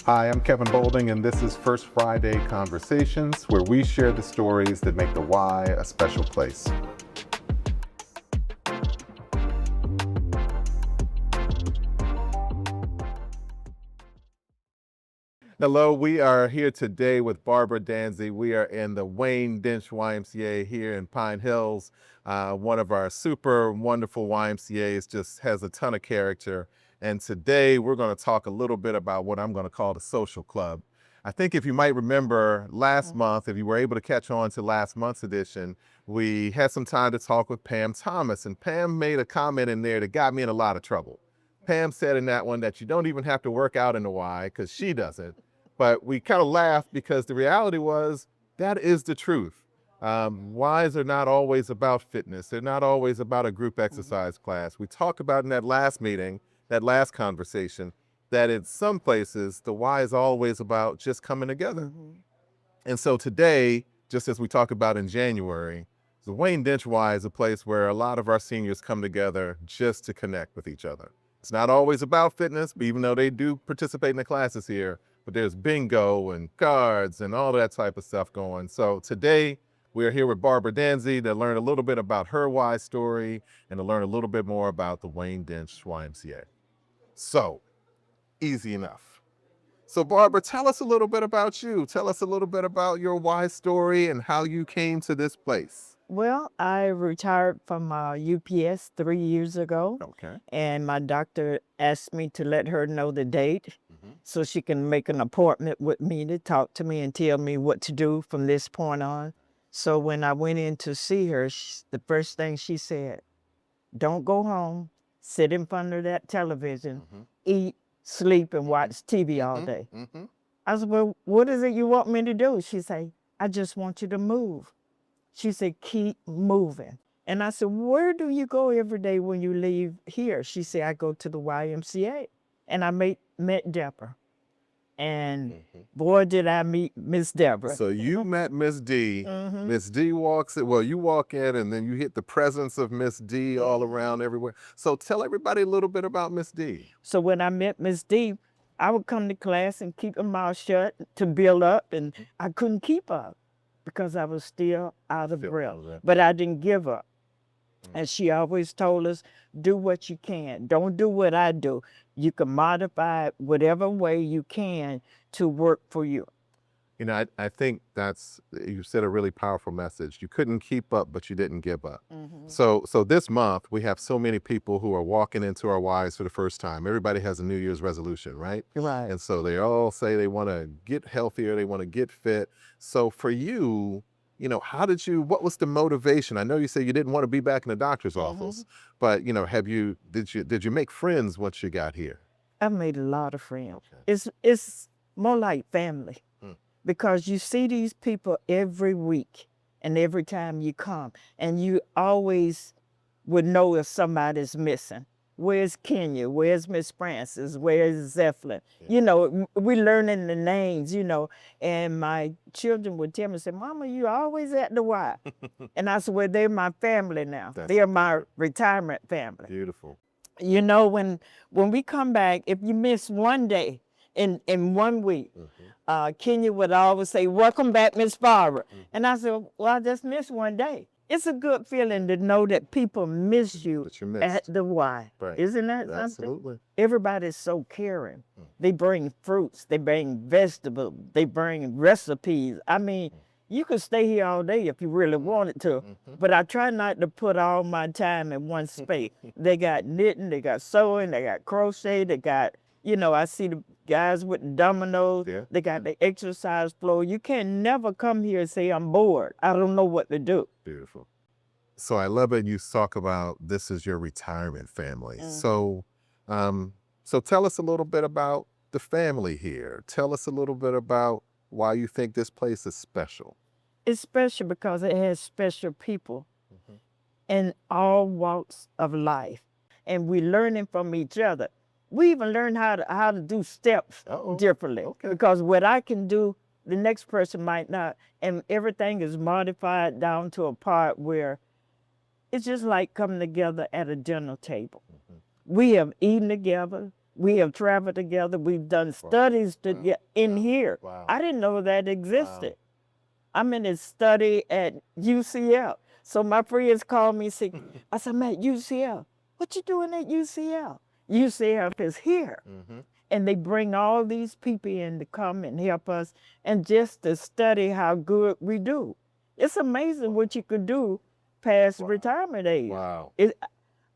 Hi, I'm Kevin Bolding, and this is First Friday Conversations, where we share the stories that make the Y a special place. Hello, we are here today with Barbara Danzy. We are in the Wayne Dench YMCA here in Pine Hills. One of our super wonderful YMCAs, just has a ton of character. And today we're going to talk a little bit about what I'm going to call the social club. I think if you might remember last month, if you were able to catch on to last month's edition, we had some time to talk with Pam Thomas, and Pam made a comment in there that got me in a lot of trouble. Pam said in that one that you don't even have to work out in the Y, because she doesn't. But we kind of laughed because the reality was that is the truth. Ys are not always about fitness. They're not always about a group exercise class. We talked about in that last meeting, that last conversation, that in some places, the Y is always about just coming together. And so today, just as we talked about in January, the Wayne Dench Y is a place where a lot of our seniors come together just to connect with each other. It's not always about fitness, even though they do participate in the classes here, but there's bingo and cards and all that type of stuff going. So today, we are here with Barbara Danzy to learn a little bit about her Y story and to learn a little bit more about the Wayne Dench YMCA. So, easy enough. So Barbara, tell us a little bit about you. Tell us a little bit about your Y story and how you came to this place. Well, I retired from UPS 3 years ago, Okay. and my doctor asked me to let her know the date so she can make an appointment with me to talk to me and tell me what to do from this point on. So when I went in to see her, the first thing she said, don't go home, sit in front of that television, eat, sleep, and watch TV all day. I said, well, what is it you want me to do? She said, I just want you to move. She said, keep moving. And I said, where do you go every day when you leave here? She said, I go to the YMCA. And I met Deborah. And boy, did I meet Miss Deborah. So you met Miss D. Miss D walks in, well, you walk in and then you hit the presence of Miss D all around everywhere. So tell everybody a little bit about Miss D. So when I met Miss D, I would come to class and keep my mouth shut to build up, and I couldn't keep up because I was still out of breath. But I didn't give up. And she always told us, do what you can. Don't do what I do. You can modify it whatever way you can to work for you. You know, I think you said a really powerful message. You couldn't keep up, but you didn't give up. So this month, we have so many people who are walking into our Ys for the first time. Everybody has a New Year's resolution, right? Right. And so they all say they want to get healthier, they want to get fit. So for you, you know, what was the motivation? I know you said you didn't want to be back in the doctor's office, but you know, did you make friends once you got here? I made a lot of friends. Okay. It's more like family because you see these people every week and every time you come, and you always would know if somebody's missing. Where's Kenya? Where's Miss Francis? Where's Zeppelin? Yeah. You know, we're learning the names, you know, and my children would tell me, say, Mama, you always at the Y. And I said, well, they're my family now. They're my retirement family. Beautiful. You know, when we come back, if you miss one day in 1 week, Kenya would always say, welcome back, Miss Barbara. And I said, well, I just missed 1 day. It's a good feeling to know that people miss you at the Y. Right. Isn't that something? Absolutely. Everybody's so caring. They bring fruits, they bring vegetables, they bring recipes. I mean, you could stay here all day if you really wanted to, but I try not to put all my time in one space. They got knitting, they got sewing, they got crochet, they got, you know, I see the guys with the dominoes, they got the exercise floor. You can never come here and say, I'm bored. I don't know what to do. Beautiful. So I love it you talk about this is your retirement family. So tell us a little bit about the family here. Tell us a little bit about why you think this place is special. It's special because it has special people in all walks of life. And we're learning from each other. We even learn how to do steps differently. Because what I can do, the next person might not. And everything is modified down to a part where it's just like coming together at a dinner table. We have eaten together. We have traveled together. We've done studies together in here. Wow. I didn't know that existed. I'm in a study at UCL. So my friends call me, say, I said, I'm at UCL. What you doing at UCL? UCL is here. And they bring all these people in to come and help us and just to study how good we do. It's amazing what you could do past retirement age. Wow.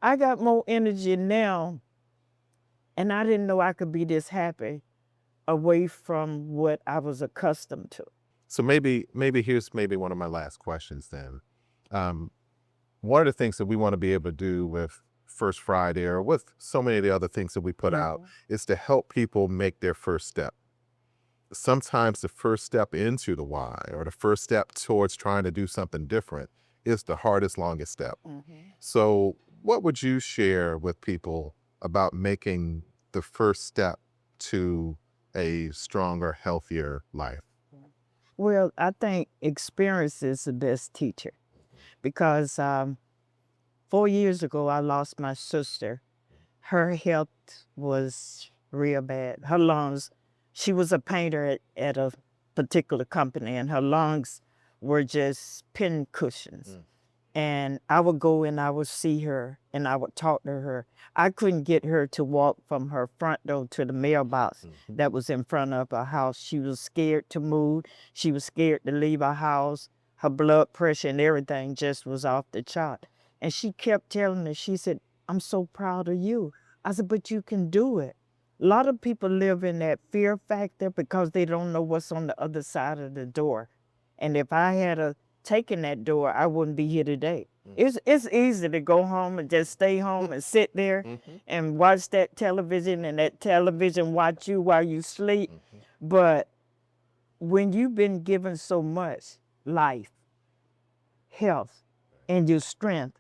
I got more energy now, and I didn't know I could be this happy away from what I was accustomed to. So maybe here's one of my last questions then. One of the things that we want to be able to do with First Friday or with so many of the other things that we put out is to help people make their first step. Sometimes the first step into the why or the first step towards trying to do something different is the hardest, longest step. So what would you share with people about making the first step to a stronger, healthier life? Well, I think experience is the best teacher because 4 years ago, I lost my sister. Her health was real bad. Her lungs, she was a painter at a particular company, and her lungs were just pin cushions. And I would go and I would see her and I would talk to her. I couldn't get her to walk from her front door to the mailbox that was in front of her house. She was scared to move. She was scared to leave her house. Her blood pressure and everything just was off the chart. And she kept telling me, she said, I'm so proud of you. I said, but you can do it. A lot of people live in that fear factor because they don't know what's on the other side of the door. And if I had taken that door, I wouldn't be here today. It's easy to go home and just stay home and sit there and watch that television and that television watch you while you sleep. But when you've been given so much life, health, and your strength,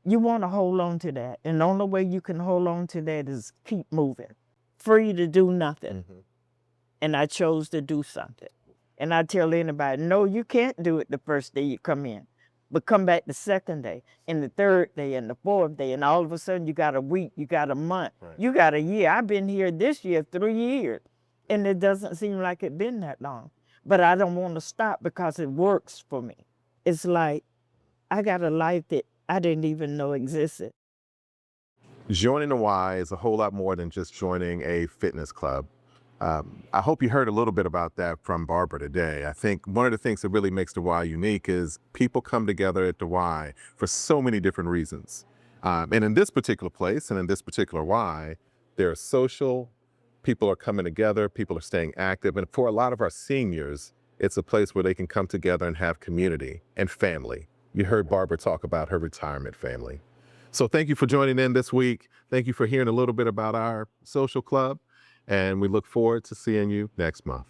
you want to hold on to that. And the only way you can hold on to that is keep moving. Free to do nothing. And I chose to do something. And I tell anybody, no, you can't do it the first day you come in. But come back the second day, and the third day, and the fourth day, and all of a sudden you got a week, you got a month, you got a year. I've been here this year 3 years, and it doesn't seem like it's been that long. But I don't want to stop because it works for me. It's like I got a life that I didn't even know existed. Joining the Y is a whole lot more than just joining a fitness club. I hope you heard a little bit about that from Barbara today. I think one of the things that really makes the Y unique is people come together at the Y for so many different reasons. And in this particular place and in this particular Y, they're social, people are coming together, people are staying active. And for a lot of our seniors, it's a place where they can come together and have community and family. You heard Barbara talk about her retirement family. So thank you for joining in this week. Thank you for hearing a little bit about our social club. And we look forward to seeing you next month.